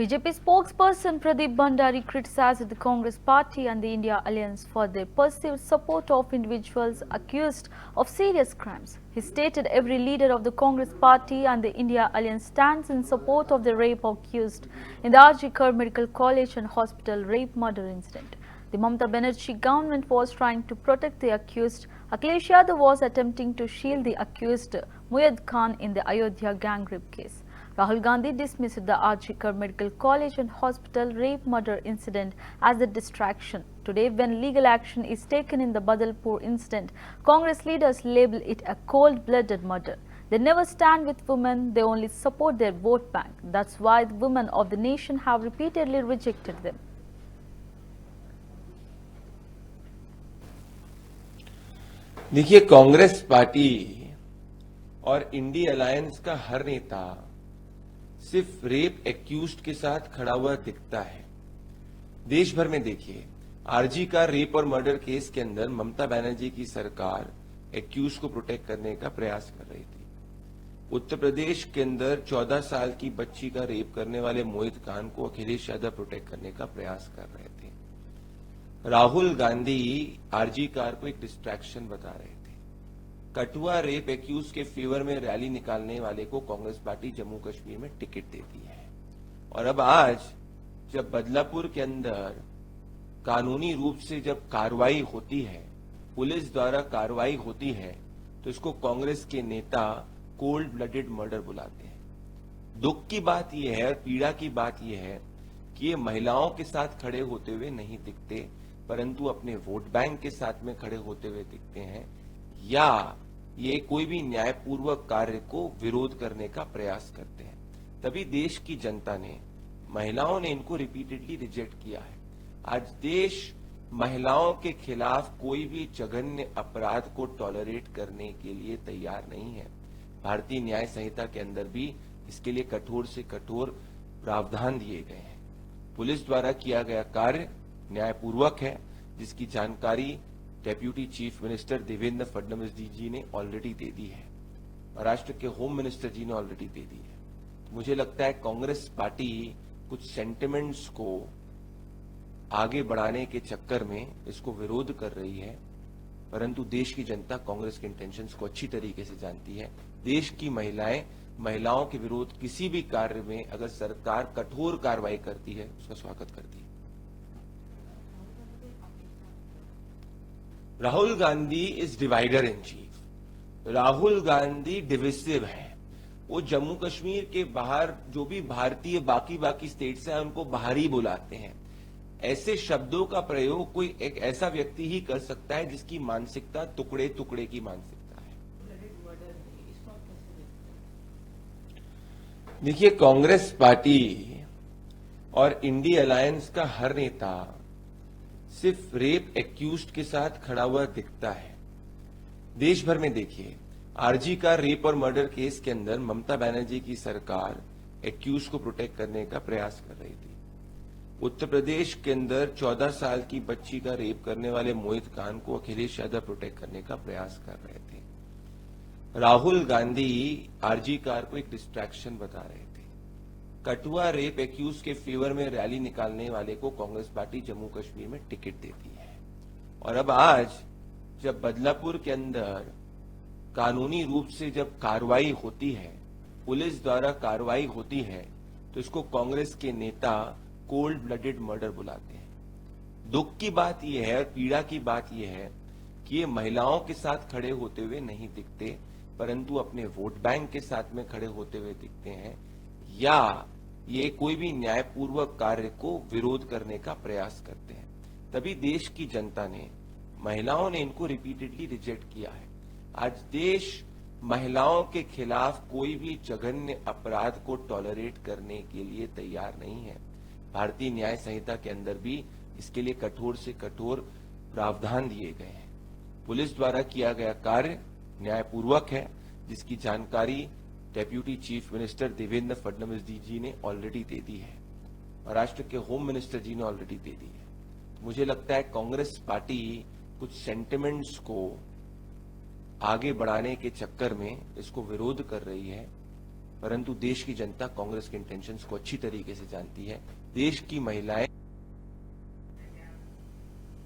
BJP spokesperson Pradeep Bhandari criticized the Congress party and the India Alliance for their perceived support of individuals accused of serious crimes. He stated every leader of the Congress party and the India Alliance stands in support of the rape accused in the R.G. Kar Medical College and Hospital rape murder incident. The Mamata Banerjee government was trying to protect the accused. Akhilesh Yadav was attempting to shield the accused Muyad Khan in the Ayodhya gang rape case. Rahul Gandhi dismissed the R.G. Kar Medical College and Hospital rape murder incident as a distraction. Today, when legal action is taken in the Badalpur incident, Congress leaders label it a cold-blooded murder. They never stand with women, they only support their vote bank. That's why the women of the nation have repeatedly rejected them. देखिए, Congress party और INDI alliance का हर नेता सिर्फ rape accused के साथ खड़ा हुआ दिखता है। देश भर में देखिए, आरजी का रेप और मर्डर केस के अंदर ममता बनर्जी की सरकार एक्यूज को प्रोटेक्ट करने का प्रयास कर रही थी। उत्तर प्रदेश के अंदर 14 साल की बच्ची का रेप करने वाले मोहित खान को अखिलेश यादव प्रोटेक्ट करने का प्रयास कर रहे थे। राहुल गांधी आरजी कार को एक डिस्ट्रैक्शन बता रहे थे। कठुआ रेप एक्यूज के फेवर में रैली निकालने वाले को कांग्रेस पार्टी जम्मू कश्मीर में टिकट देती है। और अब आज जब बदलापुर के अंदर कानूनी रूप से जब कार्रवाई होती है, पुलिस द्वारा कार्रवाई होती है, तो इसको कांग्रेस के नेता कोल्ड ब्लडेड मर्डर बुलाते हैं। दुख की बात यह है और पीड़ा की बात यह है कि ये महिलाओं के साथ खड़े होते हुए नहीं दिखते, परंतु अपने वोट बैंक के साथ में खड़े होते हुए दिखते हैं, या ये कोई भी न्यायपूर्वक कार्य को विरोध करने का प्रयास करते हैं। तभी देश की जनता ने, महिलाओं ने इनको रिपीटेडली रिजेक्ट किया है। आज देश महिलाओं के खिलाफ कोई भी जघन्य अपराध को टॉलरेट करने के लिए तैयार नहीं है। भारतीय न्याय संहिता के अंदर भी इसके लिए कठोर से कठोर प्रावधान दिए गए हैं। पुलिस द्वारा किया गया कार्य न्यायपूर्वक है, जिसकी जानकारी deputy chief minister Devendra Fadnavis ji ने ऑलरेडी दे दी है, महाराष्ट्र के होम मिनिस्टर जी ने ऑलरेडी दे दी है। तो मुझे लगता है कांग्रेस पार्टी कुछ सेंटिमेंट्स को आगे बढ़ाने के चक्कर में इसको विरोध कर रही है, परंतु देश की जनता कांग्रेस के इंटेंशंस को अच्छी तरीके से जानती है। देश की महिलाएं महिलाओं के विरोध किसी भी कार्य में अगर सरकार कठोर कार्रवाई करती है, उसका स्वागत करती है। Rahul Gandhi is divider in chief. Rahul Gandhi divisive है। वो जम्मू कश्मीर के बाहर जो भी भारतीय बाकी स्टेट्स हैं उनको बाहरी बुलाते हैं। ऐसे शब्दों का प्रयोग कोई एक ऐसा व्यक्ति ही कर सकता है जिसकी मानसिकता टुकड़े टुकड़े की मानसिकता है। देखिए, कांग्रेस पार्टी और इंडी अलायंस का हर नेता सिर्फ रेप एक्यूज्ड के साथ खड़ा हुआ दिखता है। देश भर में देखिए, आरजी का रेप और मर्डर केस के अंदर ममता बनर्जी की सरकार एक्यूज को प्रोटेक्ट करने का प्रयास कर रही थी। उत्तर प्रदेश के अंदर 14 साल की बच्ची का रेप करने वाले मोहित खान को अखिलेश यादव प्रोटेक्ट करने का प्रयास कर रहे थे। राहुल गांधी आरजी कार को एक डिस्ट्रैक्शन बता रहे थे। कठुआ रेप एक्यूज के फेवर में रैली निकालने वाले को कांग्रेस पार्टी जम्मू कश्मीर में टिकट देती है। और अब आज जब बदलापुर के अंदर कानूनी रूप से जब कार्रवाई होती है, पुलिस द्वारा कार्रवाई होती है, तो इसको कांग्रेस के नेता कोल्ड ब्लडेड मर्डर बुलाते हैं। दुख की बात यह है और पीड़ा की बात यह है कि ये महिलाओं के साथ खड़े होते हुए नहीं दिखते, परंतु अपने वोट बैंक के साथ में खड़े होते हुए दिखते हैं, या ये कोई भी न्यायपूर्वक कार्य को विरोध करने का प्रयास करते हैं। तभी देश की जनता ने, महिलाओं ने इनको रिपीटेडली रिजेक्ट किया है। आज देश महिलाओं के खिलाफ कोई भी जघन्य अपराध को टॉलरेट करने के लिए तैयार नहीं है। भारतीय न्याय संहिता के अंदर भी इसके लिए कठोर से कठोर प्रावधान दिए गए हैं। पुलिस द्वारा किया गया कार्य न्यायपूर्वक है, जिसकी जानकारी deputy chief minister Devendra Fadnavis ji ने ऑलरेडी दे दी है, महाराष्ट्र के होम मिनिस्टर जी ने ऑलरेडी दे दी है। तो मुझे लगता है कांग्रेस पार्टी कुछ सेंटिमेंट्स को आगे बढ़ाने के चक्कर में इसको विरोध कर रही है, परंतु देश की जनता कांग्रेस के इंटेंशंस को अच्छी तरीके से जानती है। देश की महिलाएं